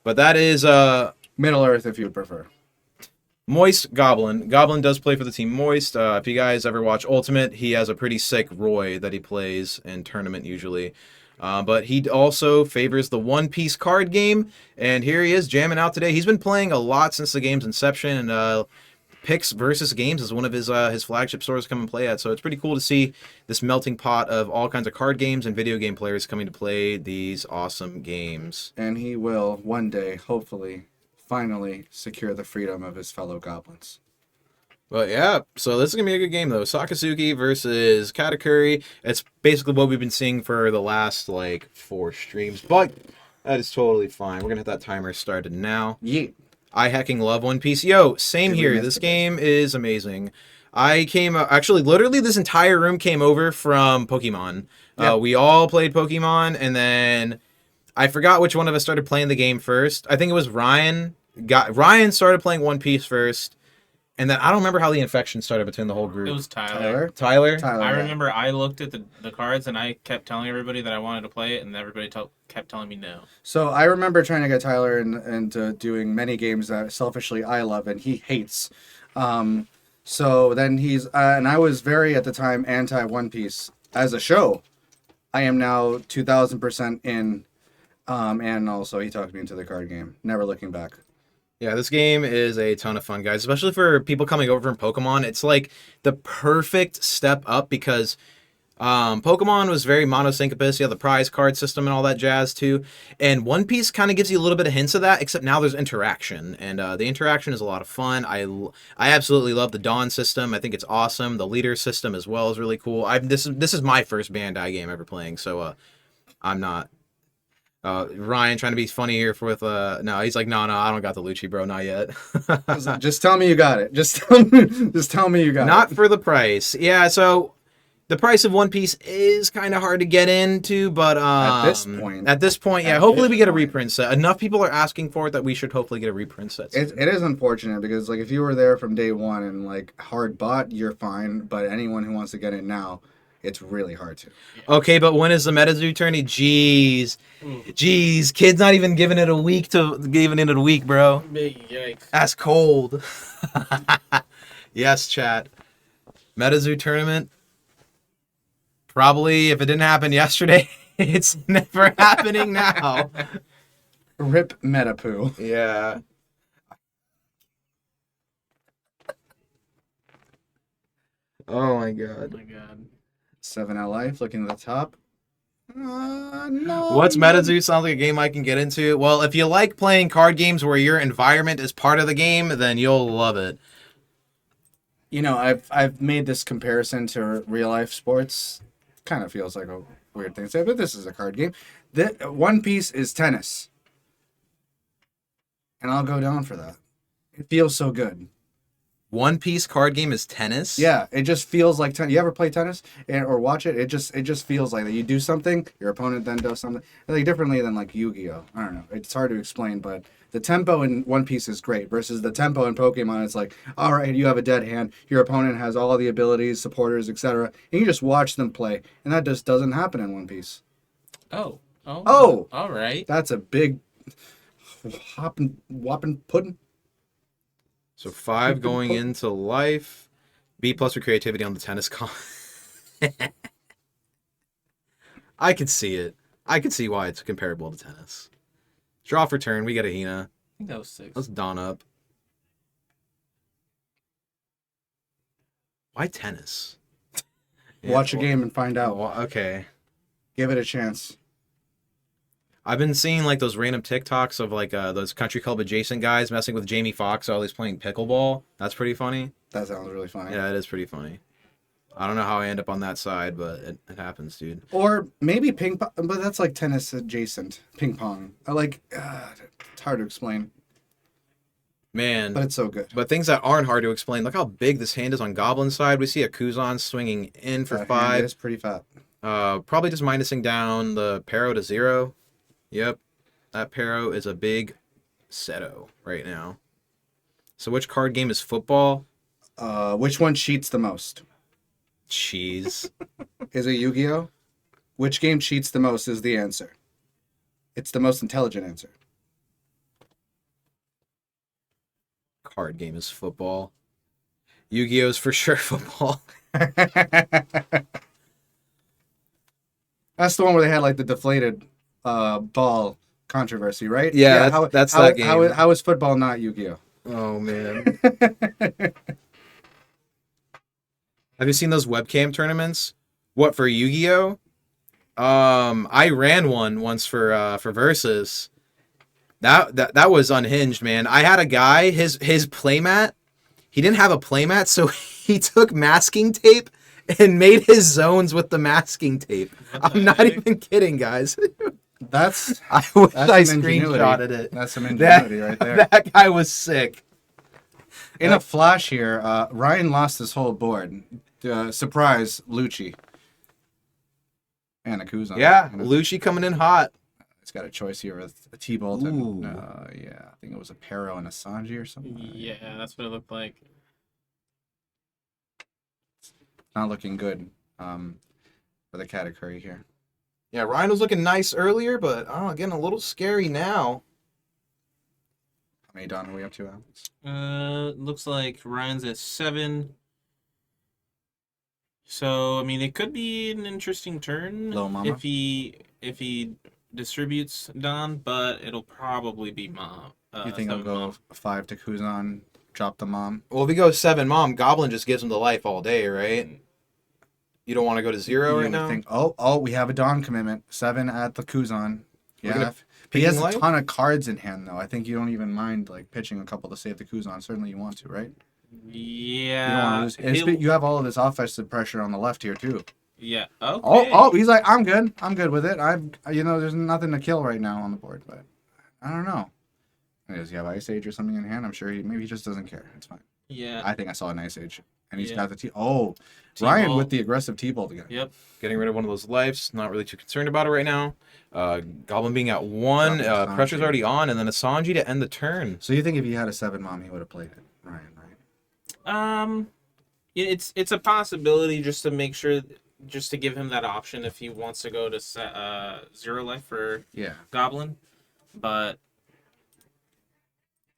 But that is Middle Earth, if you would prefer. Moist Goblin. Goblin does play for the team Moist. If you guys ever watch Ultimate, he has a pretty sick Roy that he plays in tournament usually. But he also favors the One Piece card game, and here he is jamming out today. He's been playing a lot since the game's inception, and Picks versus Games is one of his flagship stores to come and play at. So it's pretty cool to see this melting pot of all kinds of card games and video game players coming to play these awesome games. And he will, one day, hopefully, finally secure the freedom of his fellow goblins. But yeah, so this is going to be a good game, though. Sakazuki versus Katakuri. It's basically what we've been seeing for the last, 4 streams. But that is totally fine. We're going to hit that timer started now. Yeah. I hecking love One Piece. Yo, same Dude, here. This game is amazing. I came... Actually, literally, this entire room came over from Pokemon. Yep. We all played Pokemon, and then... I forgot which one of us started playing the game first. I think it was Ryan. Ryan started playing One Piece first. And then I don't remember how the infection started between the whole group. It was Tyler. Tyler? Tyler, I yeah. remember I looked at the cards and I kept telling everybody that I wanted to play it, and everybody kept telling me no. So I remember trying to get Tyler into doing many games that selfishly I love and he hates. So then he's and I was very at the time anti One Piece as a show. I am now 2000% in, and also he talked me into the card game. Never looking back. Yeah, this game is a ton of fun, guys, especially for people coming over from Pokemon. It's like the perfect step up because Pokemon was very monosyncopus. You have the prize card system and all that jazz, too. And One Piece kind of gives you a little bit of hints of that, except now there's interaction. And the interaction is a lot of fun. I absolutely love the Dawn system. I think it's awesome. The leader system as well is really cool. This is my first Bandai game ever playing, so I'm not... Ryan trying to be funny here no, he's like, no, I don't got the Lucci, bro, not yet. Just tell me you got it. Just tell me you got it. Not for the price. Yeah, so the price of One Piece is kind of hard to get into, but At this point, yeah, hopefully we get a reprint set. Enough people are asking for it that we should hopefully get a reprint set. It is unfortunate because if you were there from day one and hard bought, you're fine. But anyone who wants to get it now, it's really hard to. Okay, but when is the Metazu tourney? Jeez, kid's not even giving it a week, bro. Big yikes. That's cold. Yes, chat. Metazu tournament. Probably, if it didn't happen yesterday, it's never happening now. Rip Metapoo. Yeah. Oh my god. Oh my god. 7L Life, looking at the top. No. What's Metazu? Sounds like a game I can get into. Well, if you like playing card games where your environment is part of the game, then you'll love it. You know, I've made this comparison to real life sports. Kind of feels like a weird thing to say, but this is a card game. One Piece is tennis. And I'll go down for that. It feels so good. One Piece card game is tennis? Yeah, it just feels like tennis. You ever play tennis or watch it? It just feels like that. You do something, your opponent then does something. Differently than Yu-Gi-Oh. I don't know. It's hard to explain, but the tempo in One Piece is great versus the tempo in Pokemon. It's like, all right, you have a dead hand. Your opponent has all the abilities, supporters, etc. And you just watch them play, and that just doesn't happen in One Piece. Oh. Oh! All right. That's a big whopping pudding. So 5 going into life. B+ for creativity on the tennis con. I could see it. I could see why it's comparable to tennis. Draw for turn. We get a Hina. I think that was 6. Let's Dawn up. Why tennis? Watch a game and find out. Okay. Give it a chance. I've been seeing those random TikToks of those country club adjacent guys messing with Jamie Foxx while he's playing pickleball. That's pretty funny. That sounds really funny. Yeah, it is pretty funny. I don't know how I end up on that side, but it happens, dude. Or maybe ping pong, but that's like tennis adjacent. Ping pong. It's hard to explain, Man. but it's so good. But things that aren't hard to explain. Look how big this hand is on Goblin side. We see a Kuzan swinging in for That 5. hand is pretty fat. Probably just minusing down the Pero to 0. Yep. That Pero is a big Seto right now. So which card game is football? Which one cheats the most? Cheese. Is it Yu-Gi-Oh? Which game cheats the most is the answer. It's the most intelligent answer. card game is football. Yu-Gi-Oh's for sure football. That's the one where they had like the deflated ball controversy, right? Yeah, that's that game. How is football not Yu-Gi-Oh? Oh man. Have you seen those webcam tournaments? What, for Yu-Gi-Oh? I ran one once for Versus. That was unhinged, man. I had a guy, his playmat, he didn't have a playmat, so he took masking tape and made his zones with the masking tape. I'm not even kidding, guys. That's I wish I some ingenuity. screenshotted it. That's some ingenuity right there. That guy was sick. In a flash here, Ryan lost his whole board. Surprise, Lucci. And a Kuzan. Yeah, Lucci coming in hot. It's got a choice here with a T-Bolt and, yeah, I think it was a Pero and a Sanji or something. Yeah, that's what it looked like. Not looking good for the Katakuri here. Yeah, Ryan was looking nice earlier, but getting a little scary now. How many Don are we up to, Alex? Looks like Ryan's at 7. So I mean, it could be an interesting turn Little Mama? if he distributes Don, but it'll probably be Mom. You think he'll go 5 to Kuzan, drop the Mom? Well, if he goes 7 Mom, Goblin just gives him the life all day, right? You don't want to go to 0 right now? Think, we have a Don commitment. 7 at the Kuzan. Yeah. He picking has a life? ton of cards in hand, though. I think you don't even mind like pitching a couple to save the Kuzan. Certainly you want to, right? Yeah. You don't want to lose. You have all of this offensive pressure on the left here, too. Yeah. Okay. He's like, I'm good. I'm good with it. There's nothing to kill right now on the board, but I don't know. Does he have Ice Age or something in hand? I'm sure maybe he just doesn't care. It's fine. Yeah. I think I saw an Ice Age. And he's got the T-Bolt. Ryan with the aggressive T-Bolt again. Yep. Getting rid of one of those lives. Not really too concerned about it right now. Goblin being at 1. Dropping Pressure's Sanji. already on, and then a Sanji to end the turn. So you think if he had a 7 Mom, he would have played it, Ryan, right? It's a possibility just to make sure, just to give him that option if he wants to go to 0 life for Goblin, but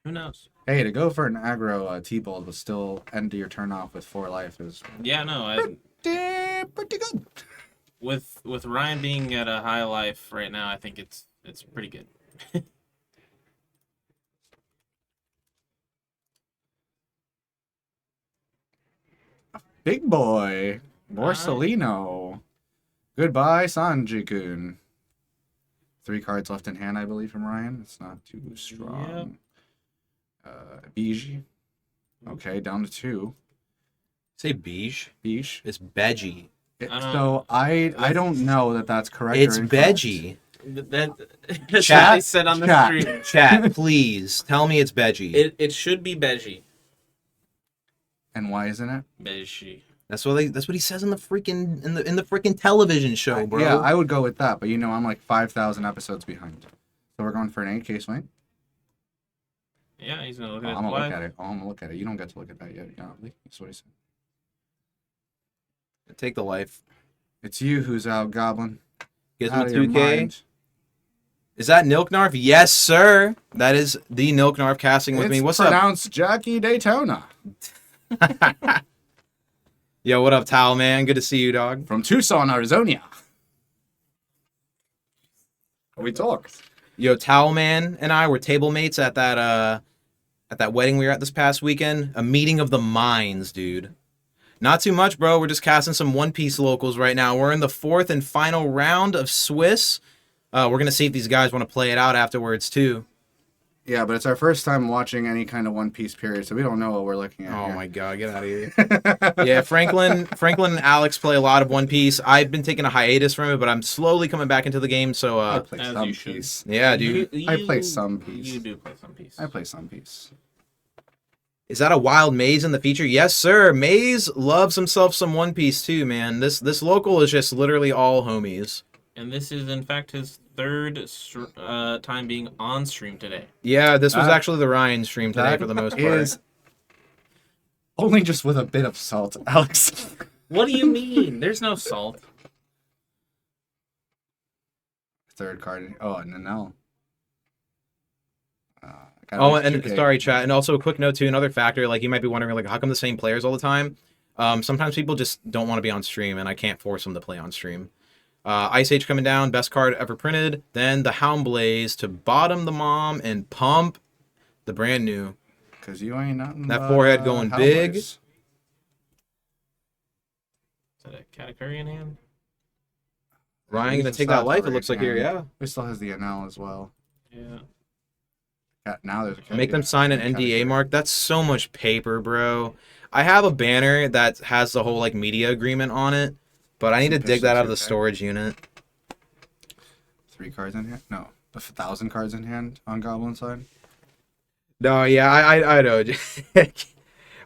who knows? Hey, to go for an aggro T-Bolt but still end your turn off with 4 life is pretty good. With Ryan being at a high life right now, I think it's pretty good. Big boy, Borsalino. Goodbye, Sanji-kun. 3 cards left in hand, I believe, from Ryan. It's not too strong. Beige. Okay, down to 2. Say beige. Beige. It's Beji. I don't know that's correct. It's or incorrect. Beji. That's Chat, what they said on the stream. Chat, please tell me it's Beji. It should be Beji. And why isn't it? Beji. That's what he says in the freaking in the freaking television show, bro. Yeah, I would go with that, but I'm like 5,000 episodes behind. So we're going for an 8K swing. Yeah, he's gonna look at it. I'm gonna look at it. I'm gonna look at it. You don't get to look at that yet. That's what he said. Take the life. It's you who's out, Goblin. Gives Out me of your 2K. mind. Is that Nilknarf? Yes, sir. That is the Nilknarf casting with me. What's up? It's pronounced Jackie Daytona. Yo, what up, Towel Man? Good to see you, dog. From Tucson, Arizona. We talked. Yo, Towel Man and I were table mates at that wedding we were at this past weekend. A meeting of the minds, dude. Not too much, bro. We're just casting some One Piece locals right now. We're in the 4th and final round of Swiss. We're going to see if these guys want to play it out afterwards, too. Yeah, but it's our first time watching any kind of One Piece period, so we don't know what we're looking at. Oh, here. my God. Get out of here. Yeah, Franklin and Alex play a lot of One Piece. I've been taking a hiatus from it, but I'm slowly coming back into the game, so... I play As some you should. piece. Yeah, dude. I play some piece. You do play some piece. I play some piece. Is that a wild Maze in the feature? Yes, sir. Maze loves himself some One Piece, too, man. This local is just literally all homies. And this is, in fact, his 3rd time being on stream today. Yeah, this was actually the Ryan stream today That for the most part. is only just with a bit of salt, Alex. What do you mean? There's no salt. 3rd card. Oh, and Nanelle. Got Oh, an extra and 2K. sorry, chat. And also a quick note too, another factor, like you might be wondering, like, how come the same players all the time? Sometimes people just don't want to be on stream, and I can't force them to play on stream. Ice Age coming down, best card ever printed. Then the Hound Blaze to bottom the mom and pump the brand new. Because you ain't nothing That but, forehead going big. Hellboys. Is that a Katakuri in hand? Ryan gonna He's a take that life, it Satoru looks like fan. here, yeah. He still has the NL as well. Yeah. Now there's a Make them sign an NDA mark. That's so much paper, bro. I have a banner that has the whole like media agreement on it, but I need to dig that out of the storage unit. 3 cards in hand? No, 1,000 cards in hand on Goblin side. No, yeah, I know.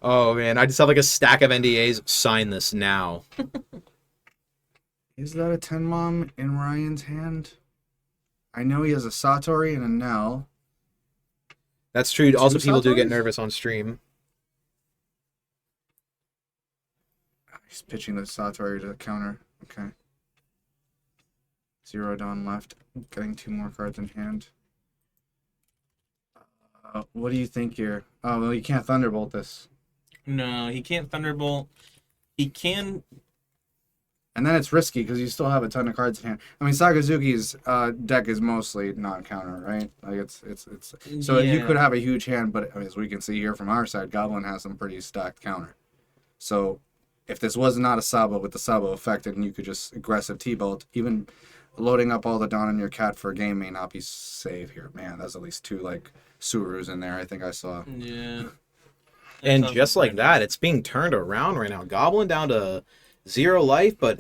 Oh man, I just have like a stack of NDAs. Sign this now. Is that a 10 mom in Ryan's hand? I know he has a Satori and a Nell. That's true. Also, 2 people do get Satoris? nervous on stream. He's pitching the Satori to the counter. Okay. 0 Dawn left. Getting 2 more cards in hand. What do you think here? Oh, well, you can't Thunderbolt this. No, he can't Thunderbolt. He can. And then it's risky because you still have a ton of cards in hand. I mean, Sakazuki's deck is mostly non-counter, right? Like it's so you could have a huge hand, but as we can see here from our side, Goblin has some pretty stacked counter. So if this was not a Sabo with the Sabo affected, and you could just aggressive T-Bolt, even loading up all the Dawn on your cat for a game may not be safe here. Man, that's at least 2 like Surus in there. I think I saw. Yeah. And just like that, it's being turned around right now. Goblin down to 0 life, but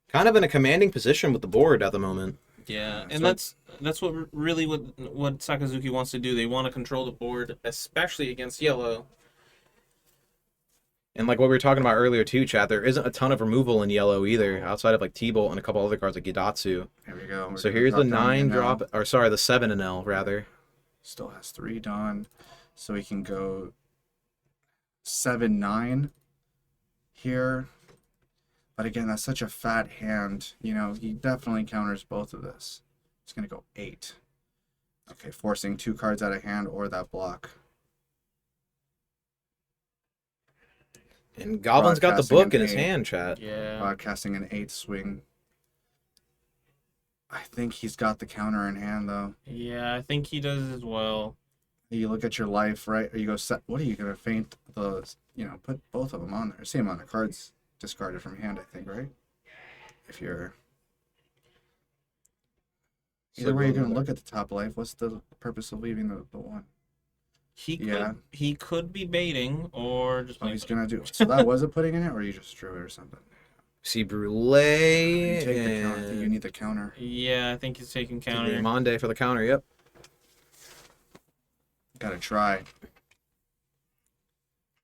kind of in a commanding position with the board at the moment. Yeah, and that's what really what Sakazuki wants to do. They want to control the board, especially against yellow. And like what we were talking about earlier too, chat, there isn't a ton of removal in yellow either, outside of like T-Bolt and a couple other cards like Gidatsu. Here we go. So here's the 9 drop, or sorry, the 7 and L rather. Still has 3 Dawn, so he can go 7-9 here. But again, that's such a fat hand. You know, he definitely counters both of this. He's going to go 8. Okay, forcing 2 cards out of hand or that block. And Goblin's got the Broadcasting book an in his 8. hand, chat. Yeah. Casting an 8 swing. I think he's got the counter in hand, though. Yeah, I think he does as well. You look at your life, right? Or you go, what are you going to feint the, put both of them on there. Same amount of cards discarded from hand, I think, right? If you're... Either way, you're going to look at the top life. What's the purpose of leaving the one? He could be baiting or just. Oh, he's going to do... So that was it putting in it, or you just drew it or something? See Brûlée. You take the counter. I think you need the counter. Yeah, I think he's taking counter. Monde for the counter, yep. Gotta try.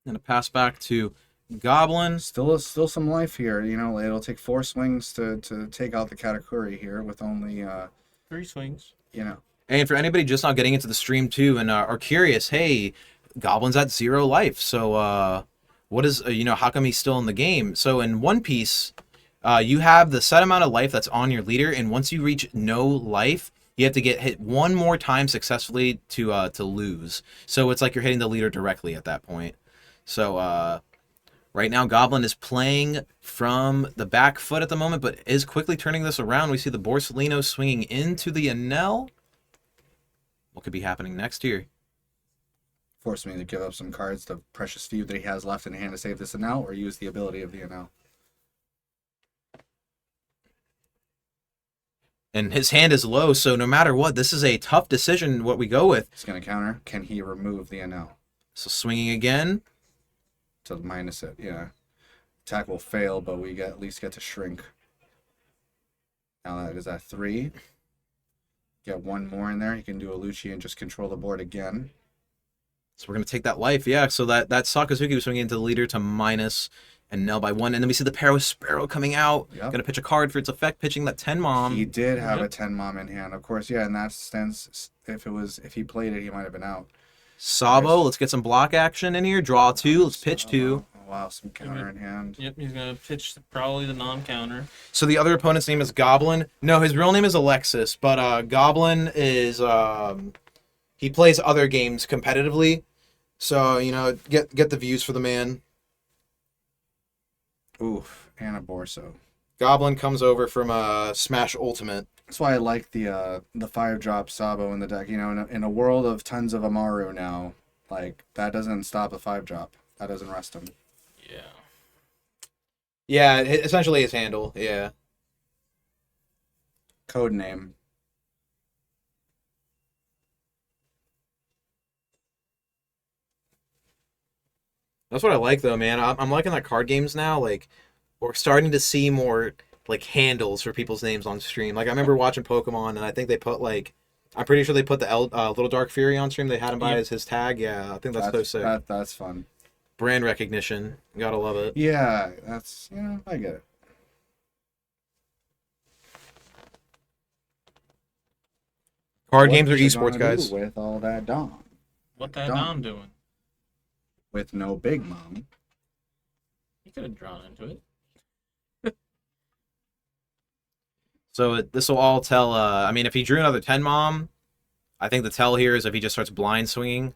And a pass back to Goblin. Still some life here. You know, it'll take 4 swings to take out the Katakuri here with only 3 swings. You know. And for anybody just not getting into the stream too and are curious, hey, Goblin's at 0 life. So what is how come he's still in the game? So in One Piece, you have the set amount of life that's on your leader, and once you reach no life, you have to get hit 1 more time successfully to lose. So it's like you're hitting the leader directly at that point. So right now, Goblin is playing from the back foot at the moment, but is quickly turning this around. We see the Borsellino swinging into the Enel. What could be happening next here? Force me to give up some cards, the precious few that he has left in hand to save this Enel, or use the ability of the Enel. And his hand is low, so no matter what, this is a tough decision what we go with. He's going to counter. Can he remove the Enel? So swinging again. To minus it, yeah. Attack will fail, but we at least get to shrink. Now that is at 3. Get 1 more in there. He can do a Lucci and just control the board again. So we're going to take that life, yeah. So that Sakazuki was swinging into the leader to minus and Nell by 1. And then we see the Paro Sparrow coming out. Yep. Going to pitch a card for its effect, pitching that 10 mom. He did have a 10 mom in hand. Of course, yeah, in that sense, if he played it, he might have been out. Sabo, let's get some block action in here. Draw 2, let's pitch 2. Oh, wow, some counter in hand. Yep, he's gonna pitch probably the non-counter. So the other opponent's name is Goblin. No, his real name is Alexis, but Goblin is he plays other games competitively. So, get the views for the man. Oof, and a Borso. Goblin comes over from Smash Ultimate. That's why I like the 5-drop Sabo in the deck. In a world of tons of Amaru now, like that doesn't stop the 5-drop. That doesn't rest him. Yeah. Yeah, essentially his handle. Yeah. Code name. That's what I like though, man. I'm liking that card games now. Like, we're starting to see more like handles for people's names on stream. Like, I remember watching Pokemon, and I think they put I'm pretty sure they put the Little Dark Fury on stream. They had him by as his tag. Yeah, I think that's so sick. That's fun. Brand recognition, gotta love it. Yeah, that's I get it. Card games are esports, guys. With all that Dom. What that Dom doing? With no Big Mom. He could have drawn into it. So this will all tell. I mean, if he drew another 10 mom, I think the tell here is if he just starts blind swinging.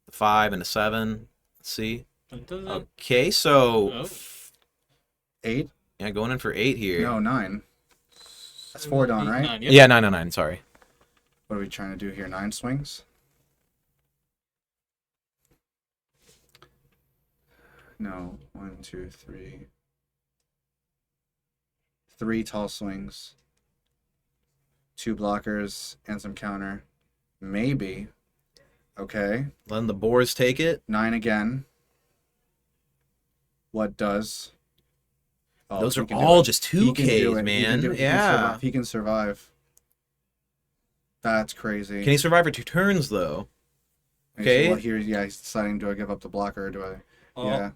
The 5 and a 7. Let's see. Okay, so 8. Yeah, going in for 8 here. No, 9. That's 4 Dawn, right? 9, yep. Yeah, 9. Sorry. What are we trying to do here? 9 swings? No. 1, 2, 3. 3 tall swings. 2 blockers and some counter. Maybe. Okay. Letting the boars take it. 9 again. What does? Oh, those are all just 2Ks, man. Yeah. He can survive. That's crazy. Can he survive for 2 turns, though? Okay. Well, here, he's deciding, do I give up the blocker or do I... Yeah.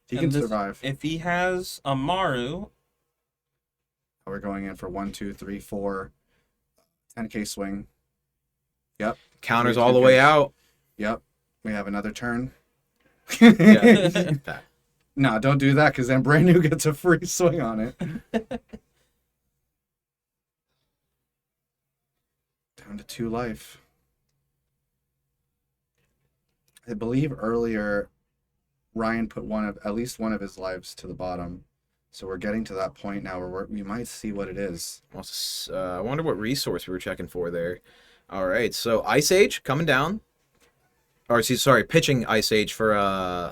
He can survive. If he has a Maru... We're going in for 1, 2, 3, 4. 10K swing. Yep. Counters all the way out. Yep. We have another turn. Yeah. No, don't do that, because then Brand New gets a free swing on it. Down to 2 life. I believe earlier Ryan put at least one of his lives to the bottom. So we're getting to that point now where we might see what it is. I wonder what resource we were checking for there. All right, so Ice Age coming down. Or, sorry, pitching Ice Age for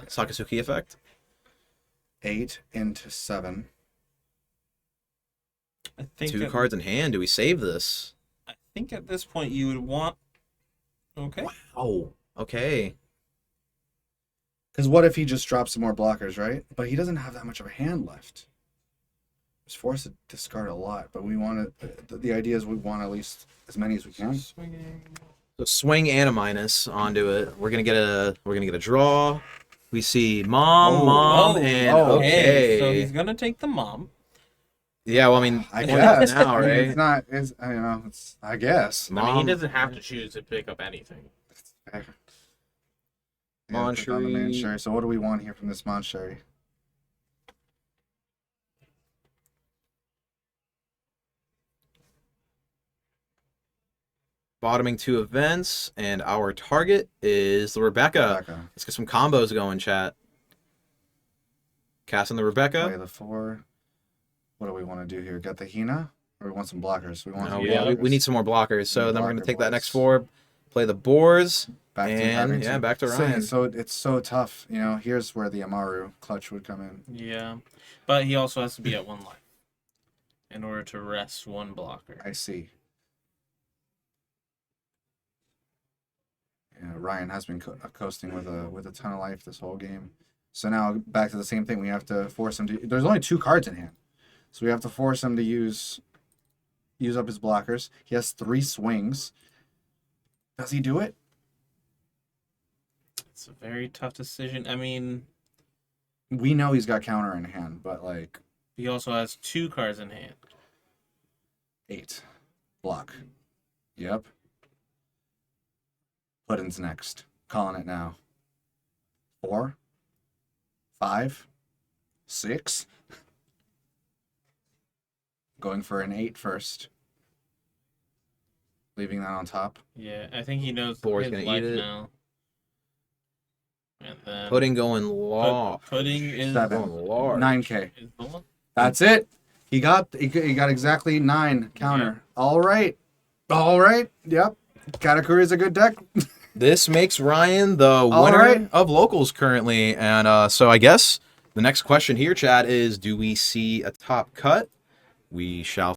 Sakazuki effect. 8 into 7. I think 2 cards in hand. Do we save this? I think at this point you would want... Okay. Wow. Okay. Because what if he just drops some more blockers, right? But he doesn't have that much of a hand left. He's forced to discard a lot, but we want to... The idea is we want at least as many as we can. Swinging. So swing and a minus onto it. We're gonna get a draw. We see mom, and okay. So he's gonna take the mom. Yeah, well, I mean, I guess now, right? It's not. I guess. I mean, he doesn't have to choose to pick up anything. Monchery. So what do we want here from this Monchery? Bottoming 2 events, and our target is the Rebecca. Let's get some combos going, chat. Casting the Rebecca. Play the 4. What do we want to do here? Get the Hina? Or we want some blockers? We need some more blockers. So then we're going to take that next 4, play the boars, back to Ryan. So it's so tough. Here's where the Amaru clutch would come in. Yeah. But he also has to be at 1 life in order to rest 1 blocker. I see. Yeah, Ryan has been coasting with a ton of life this whole game. So now back to the same thing. We have to force him to... There's only 2 cards in hand. So we have to force him to use up his blockers. He has 3 swings. Does he do it? It's a very tough decision. I mean... We know he's got counter in hand, but like... He also has 2 cards in hand. 8. Block. Yep. Puddin's next. Calling it now. 4. 5. 6. Going for an 8 first. leaving that on top. Yeah, I think he knows Boar's his gonna life eat it. now. And then Pudding going large. pudding is 7. Going large. 9K. is the one. That's it. He got exactly 9 counter. All right. Yep. Katakuri is a good deck. This makes Ryan the All winner right. of locals currently. And so I guess the next question here, Chad, is do we see a top cut? We shall